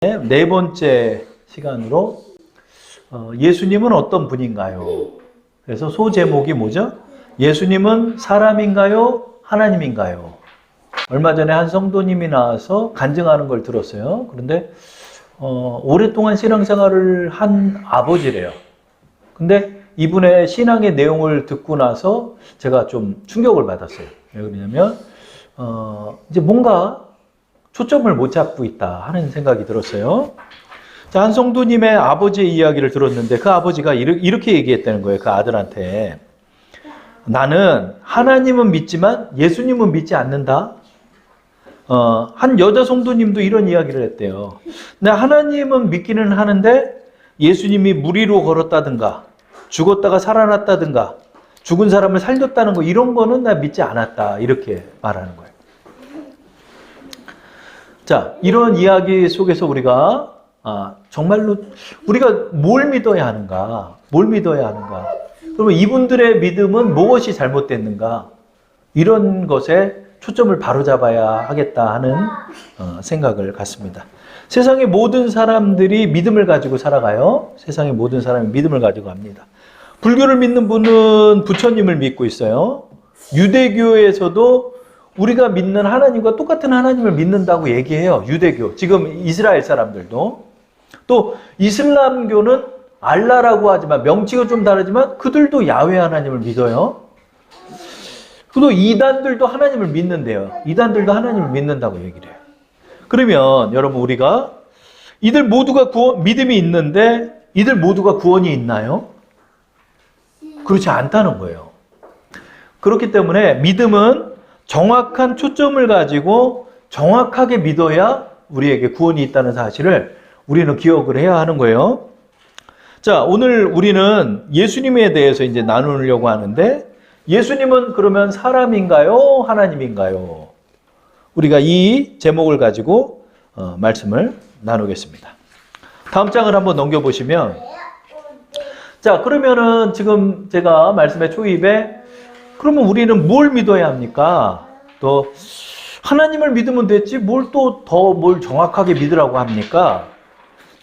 네 번째 시간으로 예수님은 어떤 분인가요? 그래서 소제목이 뭐죠? 예수님은 사람인가요? 하나님인가요? 얼마 전에 한 성도님이 나와서 간증하는 걸 들었어요. 그런데 오랫동안 신앙생활을 한 아버지래요. 근데 이분의 신앙의 내용을 듣고 나서 제가 좀 충격을 받았어요. 왜 그러냐면 이제 뭔가 초점을 못 잡고 있다 하는 생각이 들었어요. 자, 한 성도님의 아버지의 이야기를 들었는데 그 아버지가 이렇게 얘기했다는 거예요. 그 아들한테. 나는 하나님은 믿지만 예수님은 믿지 않는다. 한 여자 성도님도 이런 이야기를 했대요. 나 하나님은 믿기는 하는데 예수님이 물 위로 걸었다든가 죽었다가 살아났다든가 죽은 사람을 살렸다는 거 이런 거는 나 믿지 않았다. 이렇게 말하는 거예요. 자, 이런 이야기 속에서 우리가 정말로 우리가 뭘 믿어야 하는가? 뭘 믿어야 하는가? 그러면 이분들의 믿음은 무엇이 잘못됐는가? 이런 것에 초점을 바로잡아야 하겠다 하는 생각을 갖습니다. 세상의 모든 사람들이 믿음을 가지고 살아가요. 세상의 모든 사람이 믿음을 가지고 갑니다. 불교를 믿는 분은 부처님을 믿고 있어요. 유대교에서도 우리가 믿는 하나님과 똑같은 하나님을 믿는다고 얘기해요. 유대교. 지금 이스라엘 사람들도. 또 이슬람교는 알라라고 하지만 명칭은 좀 다르지만 그들도 야훼 하나님을 믿어요. 또 이단들도 하나님을 믿는데요. 이단들도 하나님을 믿는다고 얘기를 해요. 그러면 여러분 우리가 이들 모두가 믿음이 있는데 이들 모두가 구원이 있나요? 그렇지 않다는 거예요. 그렇기 때문에 믿음은 정확한 초점을 가지고 정확하게 믿어야 우리에게 구원이 있다는 사실을 우리는 기억을 해야 하는 거예요. 자, 오늘 우리는 예수님에 대해서 이제 나누려고 하는데 예수님은 그러면 사람인가요? 하나님인가요? 우리가 이 제목을 가지고 말씀을 나누겠습니다. 다음 장을 한번 넘겨보시면 자, 그러면은 지금 제가 말씀의 초입에 그러면 우리는 뭘 믿어야 합니까? 또 하나님을 믿으면 됐지 뭘 또 더 뭘 정확하게 믿으라고 합니까?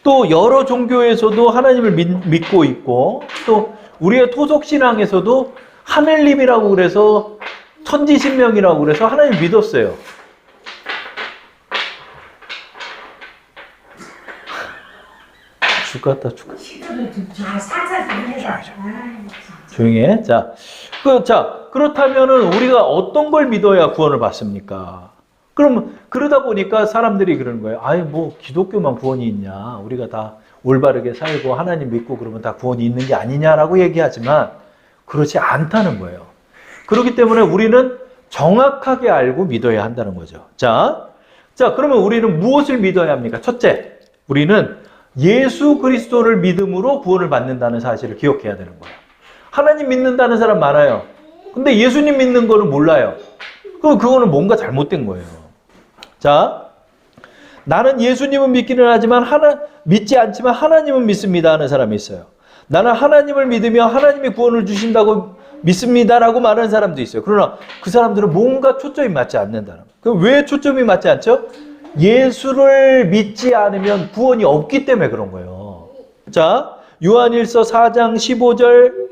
또 여러 종교에서도 하나님을 믿고 있고 또 우리의 토속신앙에서도 하늘님이라고 그래서 천지신명이라고 그래서 하나님 믿었어요. 죽겠다. 조용히 해. 자, 그렇다면은 우리가 어떤 걸 믿어야 구원을 받습니까? 그럼 그러다 보니까 사람들이 그러는 거예요. 아니 뭐 기독교만 구원이 있냐? 우리가 다 올바르게 살고 하나님 믿고 그러면 다 구원이 있는 게 아니냐라고 얘기하지만 그렇지 않다는 거예요. 그렇기 때문에 우리는 정확하게 알고 믿어야 한다는 거죠. 자, 그러면 우리는 무엇을 믿어야 합니까? 첫째, 우리는 예수 그리스도를 믿음으로 구원을 받는다는 사실을 기억해야 되는 거예요. 하나님 믿는다는 사람 많아요. 근데 예수님 믿는 거는 몰라요. 그럼 그거는 뭔가 잘못된 거예요. 자, 나는 예수님은 믿기는 하지만 믿지 않지만 하나님은 믿습니다 하는 사람이 있어요. 나는 하나님을 믿으며 하나님이 구원을 주신다고 믿습니다라고 말하는 사람도 있어요. 그러나 그 사람들은 뭔가 초점이 맞지 않는다는 거예요. 그럼 왜 초점이 맞지 않죠? 예수를 믿지 않으면 구원이 없기 때문에 그런 거예요. 자, 요한일서 4장 15절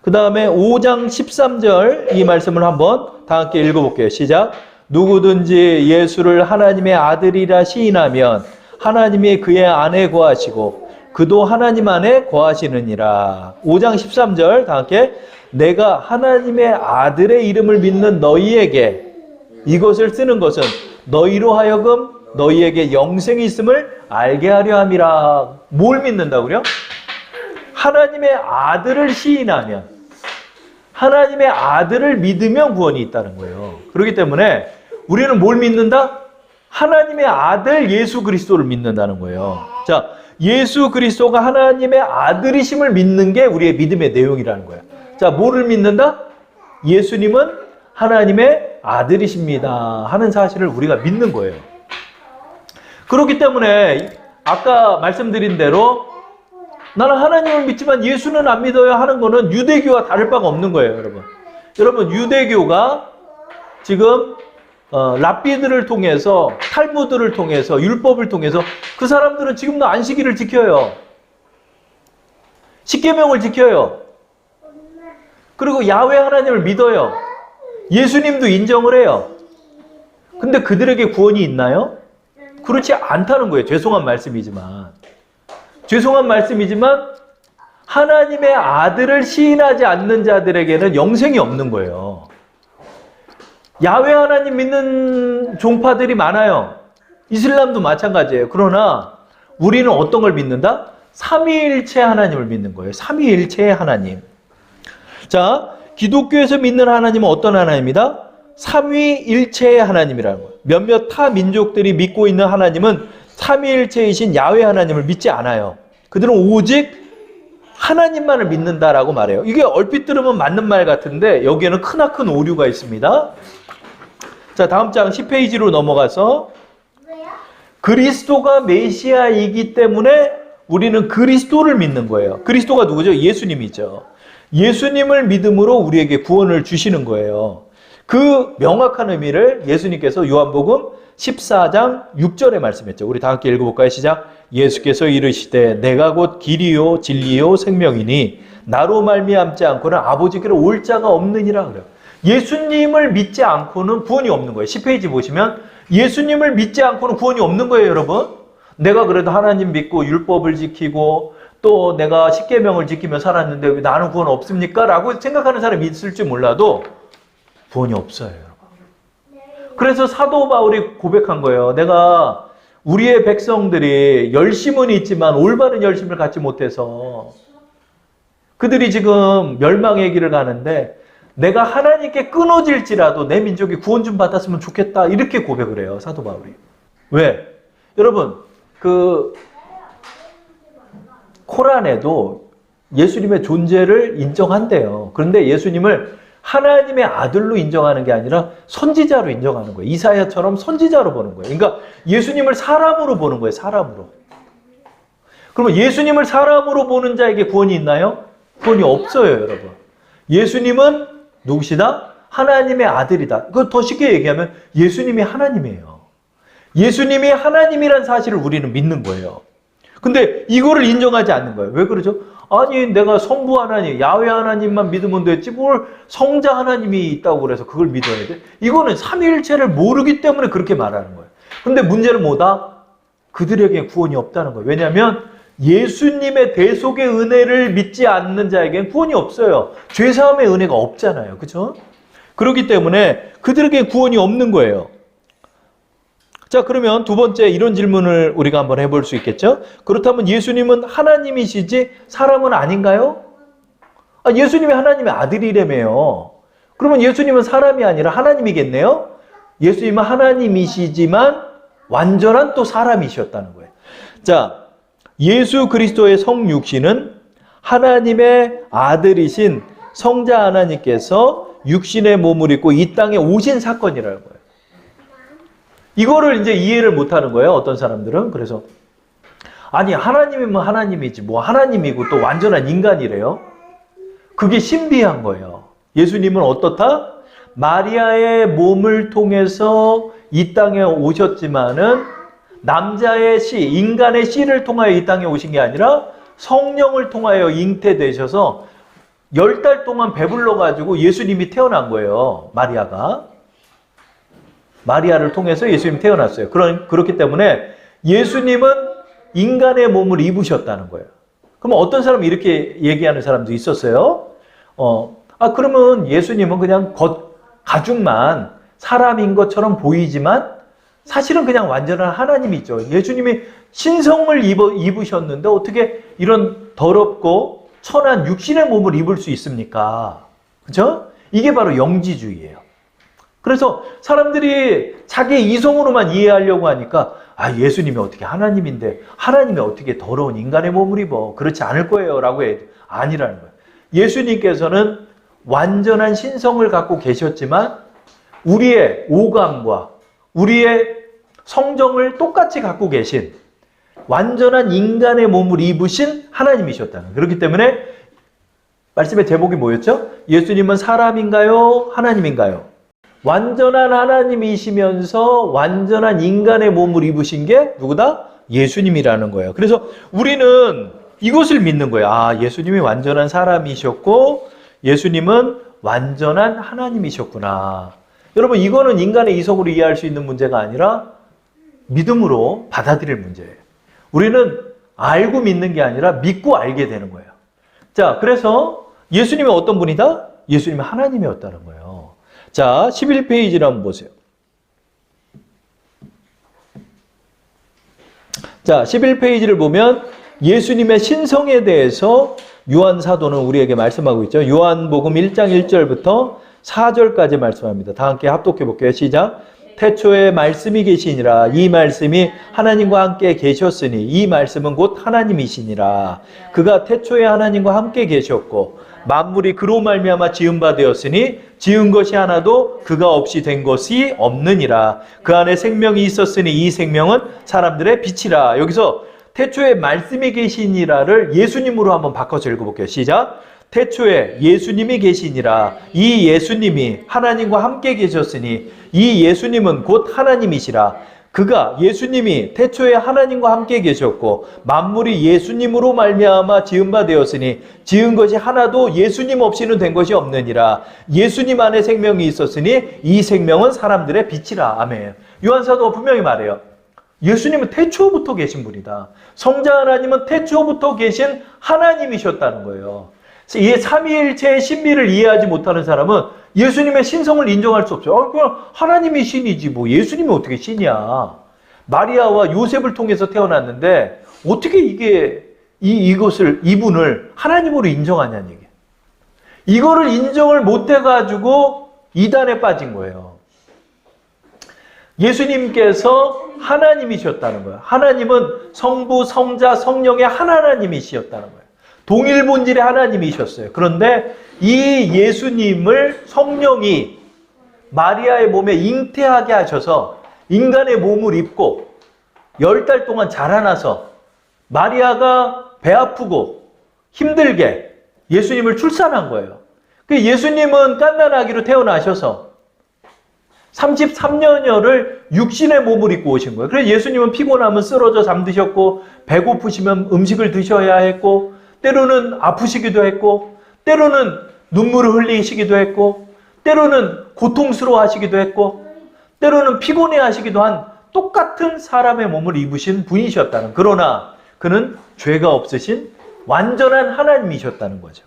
그 다음에 5장 13절 이 말씀을 한번 다 함께 읽어볼게요. 시작. 누구든지 예수를 하나님의 아들이라 시인하면 하나님이 그의 안에 거하시고 그도 하나님 안에 거하시느니라. 5장 13절 다 함께 내가 하나님의 아들의 이름을 믿는 너희에게 이것을 쓰는 것은 너희로 하여금 너희에게 영생이 있음을 알게 하려 함이라. 뭘 믿는다고요? 하나님의 아들을 시인하면 하나님의 아들을 믿으면 구원이 있다는 거예요. 그렇기 때문에 우리는 뭘 믿는다? 하나님의 아들 예수 그리스도를 믿는다는 거예요. 자, 예수 그리스도가 하나님의 아들이심을 믿는 게 우리의 믿음의 내용이라는 거예요. 자, 뭐를 믿는다? 예수님은 하나님의 아들이십니다 하는 사실을 우리가 믿는 거예요. 그렇기 때문에 아까 말씀드린 대로 나는 하나님을 믿지만 예수는 안 믿어요 하는 거는 유대교와 다를 바가 없는 거예요, 여러분. 여러분, 유대교가 지금 랍비들을 통해서, 탈무드를 통해서, 율법을 통해서 그 사람들은 지금도 안식일을 지켜요. 십계명을 지켜요. 그리고 야훼 하나님을 믿어요. 예수님도 인정을 해요. 근데 그들에게 구원이 있나요? 그렇지 않다는 거예요. 죄송한 말씀이지만. 죄송한 말씀이지만 하나님의 아들을 시인하지 않는 자들에게는 영생이 없는 거예요. 야훼 하나님 믿는 종파들이 많아요. 이슬람도 마찬가지예요. 그러나 우리는 어떤 걸 믿는다? 삼위일체 하나님을 믿는 거예요. 삼위일체의 하나님. 자, 기독교에서 믿는 하나님은 어떤 하나님이다? 삼위일체의 하나님이라는 거예요. 몇몇 타 민족들이 믿고 있는 하나님은 삼위일체이신 야훼 하나님을 믿지 않아요. 그들은 오직 하나님만을 믿는다라고 말해요. 이게 얼핏 들으면 맞는 말 같은데 여기에는 크나큰 오류가 있습니다. 자, 다음 장 10페이지로 넘어가서 그리스도가 메시아이기 때문에 우리는 그리스도를 믿는 거예요. 그리스도가 누구죠? 예수님이죠. 예수님을 믿음으로 우리에게 구원을 주시는 거예요. 그 명확한 의미를 예수님께서 요한복음 14장 6절에 말씀했죠. 우리 다 함께 읽어볼까요? 시작. 예수께서 이르시되 내가 곧 길이요 진리요 생명이니 나로 말미암지 않고는 아버지께로 올 자가 없느니라 그래요. 예수님을 믿지 않고는 구원이 없는 거예요. 10페이지 보시면 예수님을 믿지 않고는 구원이 없는 거예요, 여러분. 내가 그래도 하나님 믿고 율법을 지키고 또 내가 십계명을 지키며 살았는데 왜 나는 구원 없습니까? 라고 생각하는 사람이 있을지 몰라도 구원이 없어요, 여러분. 그래서 사도 바울이 고백한 거예요. 내가 우리의 백성들이 열심은 있지만 올바른 열심을 갖지 못해서 그들이 지금 멸망의 길을 가는데 내가 하나님께 끊어질지라도 내 민족이 구원 좀 받았으면 좋겠다. 이렇게 고백을 해요, 사도 바울이. 왜? 여러분, 코란에도 예수님의 존재를 인정한대요. 그런데 예수님을 하나님의 아들로 인정하는 게 아니라 선지자로 인정하는 거예요. 이사야처럼 선지자로 보는 거예요. 그러니까 예수님을 사람으로 보는 거예요. 사람으로. 그러면 예수님을 사람으로 보는 자에게 구원이 있나요? 구원이 없어요, 여러분. 예수님은 누구시다? 하나님의 아들이다. 그거 더 쉽게 얘기하면 예수님이 하나님이에요. 예수님이 하나님이란 사실을 우리는 믿는 거예요. 근데 이거를 인정하지 않는 거예요. 왜 그러죠? 아니 내가 성부 하나님, 야훼 하나님만 믿으면 됐지 뭘 성자 하나님이 있다고 그래서 그걸 믿어야 돼? 이거는 삼위일체를 모르기 때문에 그렇게 말하는 거예요. 근데 문제는 뭐다? 그들에게 구원이 없다는 거예요. 왜냐하면 예수님의 대속의 은혜를 믿지 않는 자에게는 구원이 없어요. 죄사함의 은혜가 없잖아요. 그렇죠? 그렇기 때문에 그들에게 구원이 없는 거예요. 자, 그러면 두 번째 이런 질문을 우리가 한번 해볼 수 있겠죠? 그렇다면 예수님은 하나님이시지 사람은 아닌가요? 예수님이 하나님의 아들이라며요. 그러면 예수님은 사람이 아니라 하나님이겠네요? 예수님은 하나님이시지만 완전한 또 사람이셨다는 거예요. 자, 예수 그리스도의 성육신은 하나님의 아들이신 성자 하나님께서 육신의 몸을 입고 이 땅에 오신 사건이라는 거예요. 이거를 이제 이해를 못하는 거예요, 어떤 사람들은. 그래서 아니 하나님이면 하나님이지 뭐 하나님이고 또 완전한 인간이래요. 그게 신비한 거예요. 예수님은 어떻다? 마리아의 몸을 통해서 이 땅에 오셨지만은 남자의 씨, 인간의 씨를 통하여 이 땅에 오신 게 아니라 성령을 통하여 잉태되셔서 10달 동안 배불러가지고 예수님이 태어난 거예요, 마리아가. 마리아를 통해서 예수님이 태어났어요. 그렇기 때문에 예수님은 인간의 몸을 입으셨다는 거예요. 그럼 어떤 사람이 이렇게 얘기하는 사람도 있었어요. 그러면 예수님은 그냥 가죽만 사람인 것처럼 보이지만 사실은 그냥 완전한 하나님이죠. 예수님이 신성을 입으셨는데 어떻게 이런 더럽고 천한 육신의 몸을 입을 수 있습니까? 그렇죠? 이게 바로 영지주의예요. 그래서 사람들이 자기 이성으로만 이해하려고 하니까 예수님이 어떻게 하나님인데 하나님이 어떻게 더러운 인간의 몸을 입어? 그렇지 않을 거예요 라고 해도 아니라는 거예요. 예수님께서는 완전한 신성을 갖고 계셨지만 우리의 오감과 우리의 성정을 똑같이 갖고 계신 완전한 인간의 몸을 입으신 하나님이셨다는 거예요. 그렇기 때문에 말씀의 제목이 뭐였죠? 예수님은 사람인가요? 하나님인가요? 완전한 하나님이시면서 완전한 인간의 몸을 입으신 게 누구다? 예수님이라는 거예요. 그래서 우리는 이것을 믿는 거예요. 아, 예수님이 완전한 사람이셨고 예수님은 완전한 하나님이셨구나. 여러분, 이거는 인간의 이성으로 이해할 수 있는 문제가 아니라 믿음으로 받아들일 문제예요. 우리는 알고 믿는 게 아니라 믿고 알게 되는 거예요. 자, 그래서 예수님이 어떤 분이다? 예수님이 하나님이었다는 거예요. 자, 11페이지를 한번 보세요. 자, 11페이지를 보면 예수님의 신성에 대해서 요한 사도는 우리에게 말씀하고 있죠. 요한복음 1장 1절부터 4절까지 말씀합니다. 다 함께 합독해 볼게요. 시작. 태초에 말씀이 계시니라. 이 말씀이 하나님과 함께 계셨으니 이 말씀은 곧 하나님이시니라. 그가 태초에 하나님과 함께 계셨고 만물이 그로 말미암아 지은 바 되었으니 지은 것이 하나도 그가 없이 된 것이 없느니라. 그 안에 생명이 있었으니 이 생명은 사람들의 빛이라. 여기서 태초에 말씀이 계시니라를 예수님으로 한번 바꿔서 읽어볼게요. 시작. 태초에 예수님이 계시니라. 이 예수님이 하나님과 함께 계셨으니 이 예수님은 곧 하나님이시라. 그가 예수님이 태초에 하나님과 함께 계셨고 만물이 예수님으로 말미암아 지은 바 되었으니 지은 것이 하나도 예수님 없이는 된 것이 없느니라. 예수님 안에 생명이 있었으니 이 생명은 사람들의 빛이라. 아멘. 요한사도가 분명히 말해요. 예수님은 태초부터 계신 분이다. 성자 하나님은 태초부터 계신 하나님이셨다는 거예요. 이 삼위일체의 신비를 이해하지 못하는 사람은 예수님의 신성을 인정할 수 없죠. 그냥 하나님이 신이지 뭐 예수님이 어떻게 신이야. 마리아와 요셉을 통해서 태어났는데 어떻게 이분을 하나님으로 인정하냐는 얘기예요. 이거를 인정을 못해가지고 이단에 빠진 거예요. 예수님께서 하나님이셨다는 거예요. 하나님은 성부, 성자, 성령의 한 하나님이셨다는 거예요. 동일 본질의 하나님이셨어요. 그런데 이 예수님을 성령이 마리아의 몸에 잉태하게 하셔서 인간의 몸을 입고 10달 동안 자라나서 마리아가 배 아프고 힘들게 예수님을 출산한 거예요. 예수님은 갓난아기로 태어나셔서 33년여를 육신의 몸을 입고 오신 거예요. 그래서 예수님은 피곤하면 쓰러져 잠드셨고 배고프시면 음식을 드셔야 했고 때로는 아프시기도 했고 때로는 눈물을 흘리시기도 했고 때로는 고통스러워 하시기도 했고 때로는 피곤해 하시기도 한 똑같은 사람의 몸을 입으신 분이셨다는, 그러나 그는 죄가 없으신 완전한 하나님이셨다는 거죠.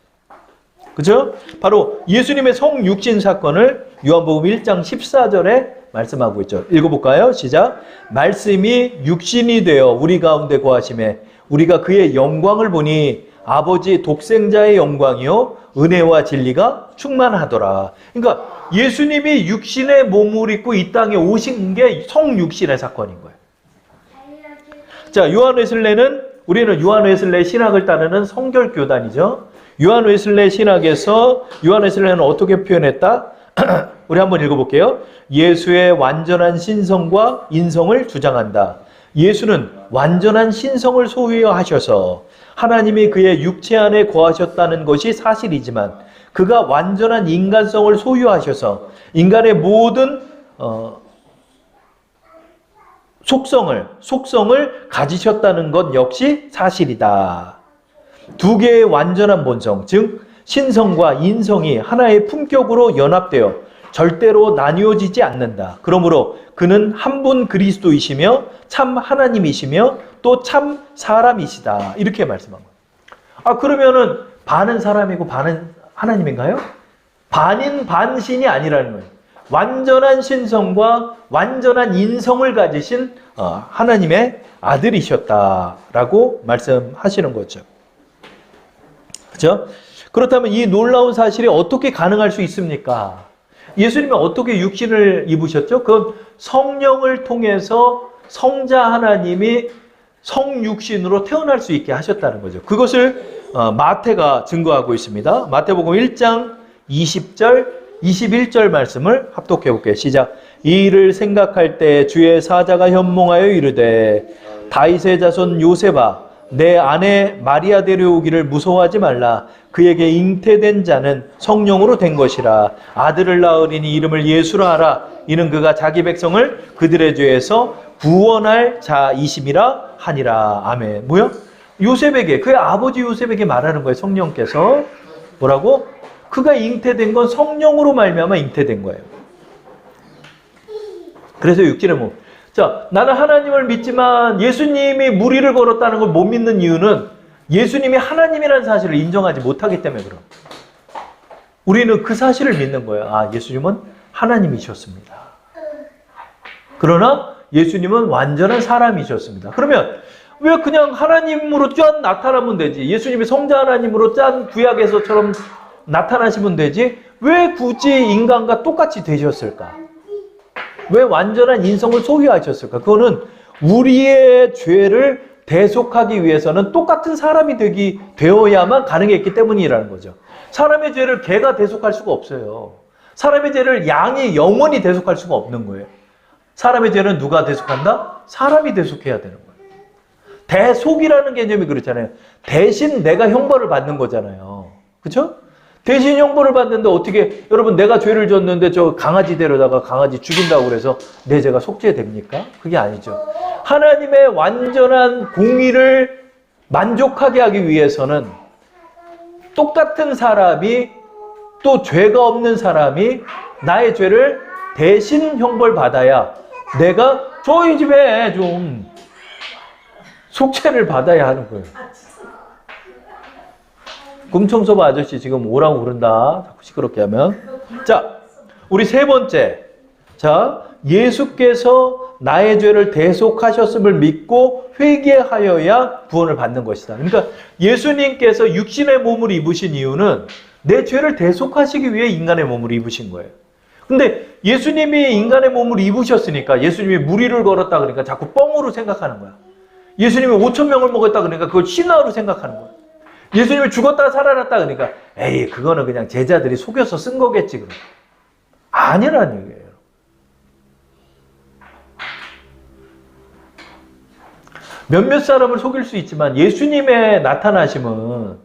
그죠? 바로 예수님의 성육신 사건을 요한복음 1장 14절에 말씀하고 있죠. 읽어볼까요? 시작. 말씀이 육신이 되어 우리 가운데 거하심에 우리가 그의 영광을 보니 아버지 독생자의 영광이요 은혜와 진리가 충만하더라. 그러니까 예수님이 육신의 몸을 입고 이 땅에 오신 게 성육신의 사건인 거예요. 자, 요한 웨슬레는, 우리는 요한 웨슬레 신학을 따르는 성결교단이죠. 요한 웨슬레 신학에서 요한 웨슬레는 어떻게 표현했다? 우리 한번 읽어볼게요. 예수의 완전한 신성과 인성을 주장한다. 예수는 완전한 신성을 소유하셔서 하나님이 그의 육체 안에 거하셨다는 것이 사실이지만 그가 완전한 인간성을 소유하셔서 인간의 모든 속성을 가지셨다는 것 역시 사실이다. 두 개의 완전한 본성, 즉 신성과 인성이 하나의 품격으로 연합되어 절대로 나뉘어지지 않는다. 그러므로 그는 한 분 그리스도이시며 참 하나님이시며 또 참 사람이시다. 이렇게 말씀한 거예요. 아, 그러면은 반은 사람이고 반은 하나님인가요? 반인 반신이 아니라는 거예요. 완전한 신성과 완전한 인성을 가지신 하나님의 아들이셨다라고 말씀하시는 거죠. 그렇죠? 그렇다면 이 놀라운 사실이 어떻게 가능할 수 있습니까? 예수님이 어떻게 육신을 입으셨죠? 그건 성령을 통해서 성자 하나님이 성육신으로 태어날 수 있게 하셨다는 거죠. 그것을 마태가 증거하고 있습니다. 마태복음 1장 20절, 21절 말씀을 합독해 볼게요. 시작. 이 일을 생각할 때 주의 사자가 현몽하여 이르되 다윗의 자손 요셉아 내 아내 마리아 데려오기를 무서워하지 말라. 그에게 잉태된 자는 성령으로 된 것이라. 아들을 낳으리니 이름을 예수라 하라. 이는 그가 자기 백성을 그들의 죄에서 구원할 자이심이라 하니라. 아멘. 뭐야? 요셉에게, 그의 아버지 요셉에게 말하는 거예요. 성령께서. 뭐라고? 그가 잉태된 건 성령으로 말미암아 잉태된 거예요. 그래서 6절에 뭐, 자, 나는 하나님을 믿지만 예수님이 무리를 걸었다는 걸 못 믿는 이유는 예수님이 하나님이라는 사실을 인정하지 못하기 때문에 그럼. 우리는 그 사실을 믿는 거예요. 아, 예수님은 하나님이셨습니다. 그러나 예수님은 완전한 사람이셨습니다. 그러면 왜 그냥 하나님으로 짠 나타나면 되지? 예수님이 성자 하나님으로 짠 구약에서처럼 나타나시면 되지? 왜 굳이 인간과 똑같이 되셨을까? 왜 완전한 인성을 소유하셨을까? 그거는 우리의 죄를 대속하기 위해서는 똑같은 사람이 되어야만 가능했기 때문이라는 거죠. 사람의 죄를 개가 대속할 수가 없어요. 사람의 죄를 양이 영원히 대속할 수가 없는 거예요. 사람의 죄는 누가 대속한다? 사람이 대속해야 되는 거예요. 대속이라는 개념이 그렇잖아요. 대신 내가 형벌을 받는 거잖아요. 그렇죠? 대신 형벌을 받는데 어떻게, 여러분 내가 죄를 졌는데 저 강아지 데려다가 강아지 죽인다고 그래서 내 죄가 속죄됩니까? 그게 아니죠. 하나님의 완전한 공의를 만족하게 하기 위해서는 똑같은 사람이, 또 죄가 없는 사람이 나의 죄를 대신 형벌받아야 내가 저희 집에 좀 속죄를 받아야 하는 거예요. 금청소부 아저씨 지금 오라고 그런다. 자꾸 시끄럽게 하면. 자, 우리 세 번째. 자, 예수께서 나의 죄를 대속하셨음을 믿고 회개하여야 구원을 받는 것이다. 그러니까 예수님께서 육신의 몸을 입으신 이유는 내 죄를 대속하시기 위해 인간의 몸을 입으신 거예요. 근데 예수님이 인간의 몸을 입으셨으니까, 예수님이 무리를 걸었다 그러니까 자꾸 뻥으로 생각하는 거야. 예수님이 5,000명을 먹었다 그러니까 그걸 신화로 생각하는 거야. 예수님이 죽었다 살아났다 그러니까 에이 그거는 그냥 제자들이 속여서 쓴 거겠지. 그럼. 아니라는 얘기예요. 몇몇 사람을 속일 수 있지만 예수님의 나타나심은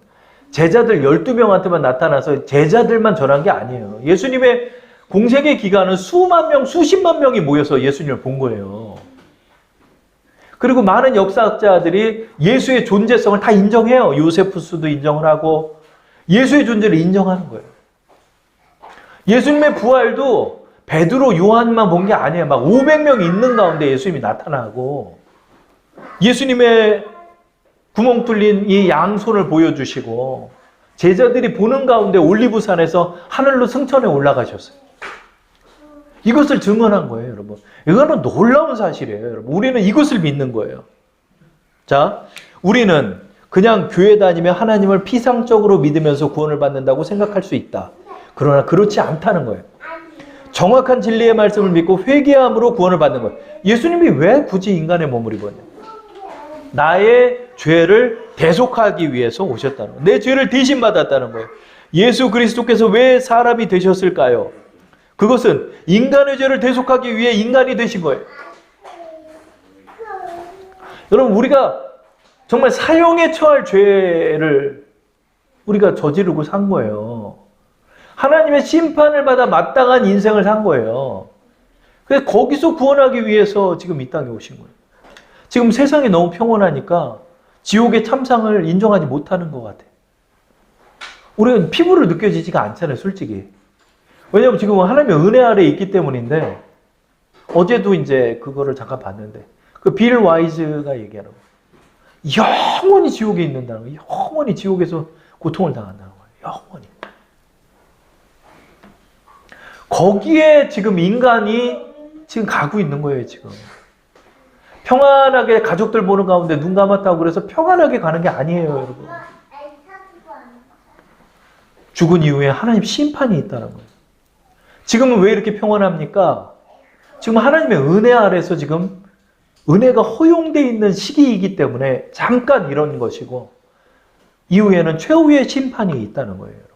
제자들 12명한테만 나타나서 제자들만 전한 게 아니에요. 예수님의 공생의 기간은 수만 명, 수십만 명이 모여서 예수님을 본 거예요. 그리고 많은 역사학자들이 예수의 존재성을 다 인정해요. 요세푸스도 인정을 하고 예수의 존재를 인정하는 거예요. 예수님의 부활도 베드로, 요한만 본 게 아니에요. 막 500명 있는 가운데 예수님이 나타나고 예수님의 구멍 뚫린 이 양손을 보여주시고 제자들이 보는 가운데 올리브산에서 하늘로 승천해 올라가셨어요. 이것을 증언한 거예요, 여러분. 이거는 놀라운 사실이에요, 여러분. 우리는 이것을 믿는 거예요. 자, 우리는 그냥 교회 다니며 하나님을 피상적으로 믿으면서 구원을 받는다고 생각할 수 있다. 그러나 그렇지 않다는 거예요. 정확한 진리의 말씀을 믿고 회개함으로 구원을 받는 거예요. 예수님이 왜 굳이 인간의 몸을 입었냐? 나의 죄를 대속하기 위해서 오셨다는 거예요. 내 죄를 대신 받았다는 거예요. 예수 그리스도께서 왜 사람이 되셨을까요? 그것은 인간의 죄를 대속하기 위해 인간이 되신 거예요. 여러분, 우리가 정말 사형에 처할 죄를 우리가 저지르고 산 거예요. 하나님의 심판을 받아 마땅한 인생을 산 거예요. 그래서 거기서 구원하기 위해서 지금 이 땅에 오신 거예요. 지금 세상이 너무 평온하니까 지옥의 참상을 인정하지 못하는 것 같아요. 우리는 피부로 느껴지지가 않잖아요, 솔직히. 왜냐하면 지금 하나님의 은혜 아래에 있기 때문인데, 어제도 이제 그거를 잠깐 봤는데, 그 빌 와이즈가 얘기하는 거예요. 영원히 지옥에 있는다는 거예요. 영원히 지옥에서 고통을 당한다는 거예요. 영원히. 거기에 지금 인간이 지금 가고 있는 거예요, 지금. 평안하게 가족들 보는 가운데 눈 감았다고 그래서 평안하게 가는 게 아니에요, 여러분. 죽은 이후에 하나님 심판이 있다는 거예요. 지금은 왜 이렇게 평안합니까? 지금 하나님의 은혜 아래서 지금 은혜가 허용되어 있는 시기이기 때문에 잠깐 이런 것이고, 이후에는 최후의 심판이 있다는 거예요, 여러분.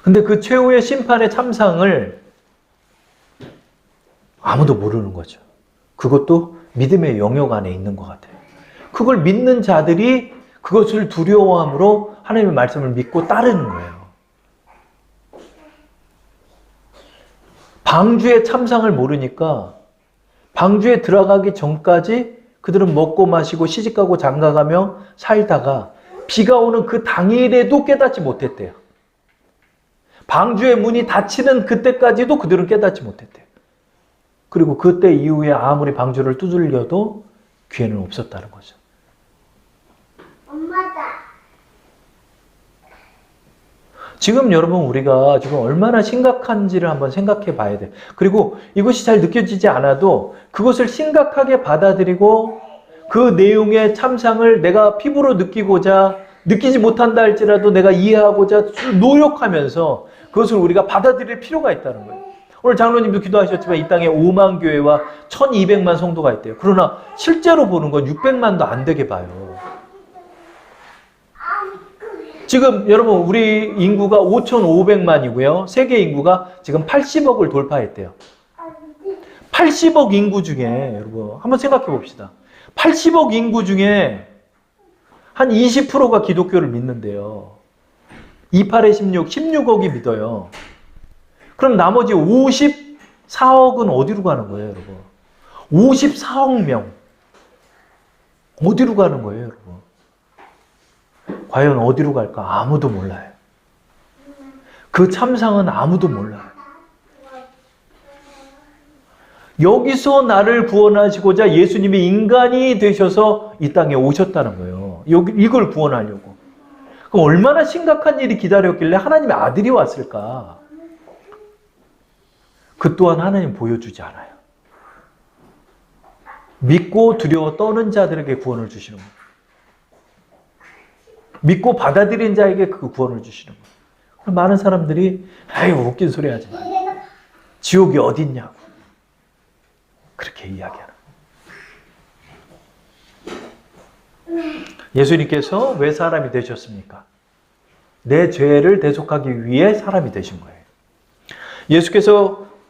근데 그 최후의 심판의 참상을 아무도 모르는 거죠. 그것도 믿음의 영역 안에 있는 것 같아요. 그걸 믿는 자들이 그것을 두려워함으로 하나님의 말씀을 믿고 따르는 거예요. 방주의 참상을 모르니까 방주에 들어가기 전까지 그들은 먹고 마시고 시집가고 장가가며 살다가 비가 오는 그 당일에도 깨닫지 못했대요. 방주의 문이 닫히는 그때까지도 그들은 깨닫지 못했대요. 그리고 그때 이후에 아무리 방주를 두들겨도 기회는 없었다는 거죠. 엄마다. 지금 여러분 우리가 지금 얼마나 심각한지를 한번 생각해 봐야 돼요. 그리고 이것이 잘 느껴지지 않아도 그것을 심각하게 받아들이고 그 내용의 참상을 내가 피부로 느끼지 못한다 할지라도 내가 이해하고자 노력하면서 그것을 우리가 받아들일 필요가 있다는 거예요. 오늘 장로님도 기도하셨지만 이 땅에 5만 교회와 1200만 성도가 있대요. 그러나 실제로 보는 건 600만도 안 되게 봐요. 지금 여러분 우리 인구가 5,500만이고요. 세계 인구가 지금 80억을 돌파했대요. 80억 인구 중에 여러분 한번 생각해 봅시다. 80억 인구 중에 한 20%가 기독교를 믿는데요. 28에 16, 16억이 믿어요. 그럼 나머지 54억은 어디로 가는 거예요, 여러분? 54억 명. 어디로 가는 거예요, 여러분? 과연 어디로 갈까? 아무도 몰라요. 그 참상은 아무도 몰라요. 여기서 나를 구원하시고자 예수님이 인간이 되셔서 이 땅에 오셨다는 거예요. 이걸 구원하려고. 그럼 얼마나 심각한 일이 기다렸길래 하나님의 아들이 왔을까? 그 또한 하나님 보여주지 않아요. 믿고 두려워 떠는 자들에게 구원을 주시는 거예요. 믿고 받아들인 자에게 그 구원을 주시는 거예요. 많은 사람들이 아유 웃긴 소리 하지 마. 지옥이 어디 있냐고 그렇게 이야기하는 거예요. 예수님께서 왜 사람이 되셨습니까? 내 죄를 대속하기 위해 사람이 되신 거예요.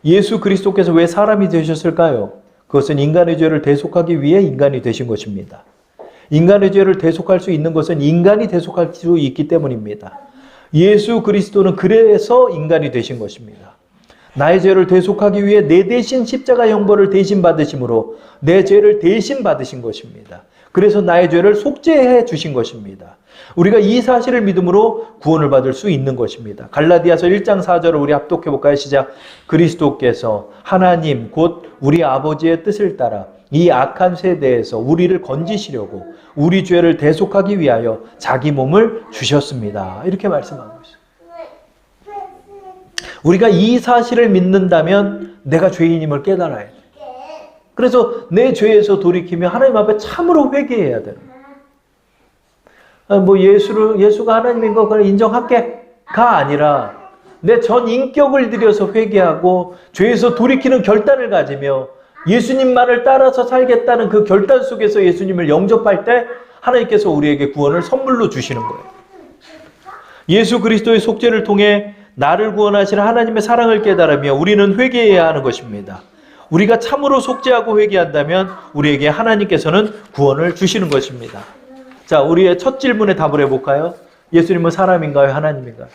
예수 그리스도께서 왜 사람이 되셨을까요? 그것은 인간의 죄를 대속하기 위해 인간이 되신 것입니다. 인간의 죄를 대속할 수 있는 것은 인간이 대속할 수 있기 때문입니다. 예수 그리스도는 그래서 인간이 되신 것입니다. 나의 죄를 대속하기 위해 내 대신 십자가 형벌을 대신 받으심으로 내 죄를 대신 받으신 것입니다. 그래서 나의 죄를 속죄해 주신 것입니다. 우리가 이 사실을 믿음으로 구원을 받을 수 있는 것입니다. 갈라디아서 1장 4절을 우리 합독해 볼까요? 시작. 그리스도께서 하나님 곧 우리 아버지의 뜻을 따라 이 악한 세대에서 우리를 건지시려고 우리 죄를 대속하기 위하여 자기 몸을 주셨습니다. 이렇게 말씀하고 있어요. 우리가 이 사실을 믿는다면 내가 죄인임을 깨달아야 돼. 그래서 내 죄에서 돌이키며 하나님 앞에 참으로 회개해야 되는 거예요. 예수가 하나님인 거 그걸 인정할게가 아니라 내 전 인격을 들여서 회개하고 죄에서 돌이키는 결단을 가지며 예수님만을 따라서 살겠다는 그 결단 속에서 예수님을 영접할 때 하나님께서 우리에게 구원을 선물로 주시는 거예요. 예수 그리스도의 속죄를 통해 나를 구원하시는 하나님의 사랑을 깨달으며 우리는 회개해야 하는 것입니다. 우리가 참으로 속죄하고 회개한다면 우리에게 하나님께서는 구원을 주시는 것입니다. 자, 우리의 첫 질문에 답을 해볼까요? 예수님은 사람인가요? 하나님인가요?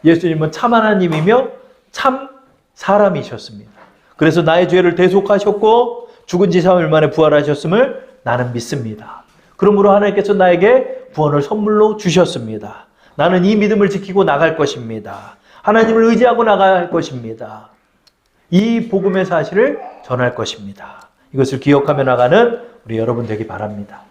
예수님은 참 하나님이며 참 사람이셨습니다. 그래서 나의 죄를 대속하셨고 죽은 지 3일 만에 부활하셨음을 나는 믿습니다. 그러므로 하나님께서 나에게 구원을 선물로 주셨습니다. 나는 이 믿음을 지키고 나갈 것입니다. 하나님을 의지하고 나갈 것입니다. 이 복음의 사실을 전할 것입니다. 이것을 기억하며 나가는 우리 여러분 되기 바랍니다.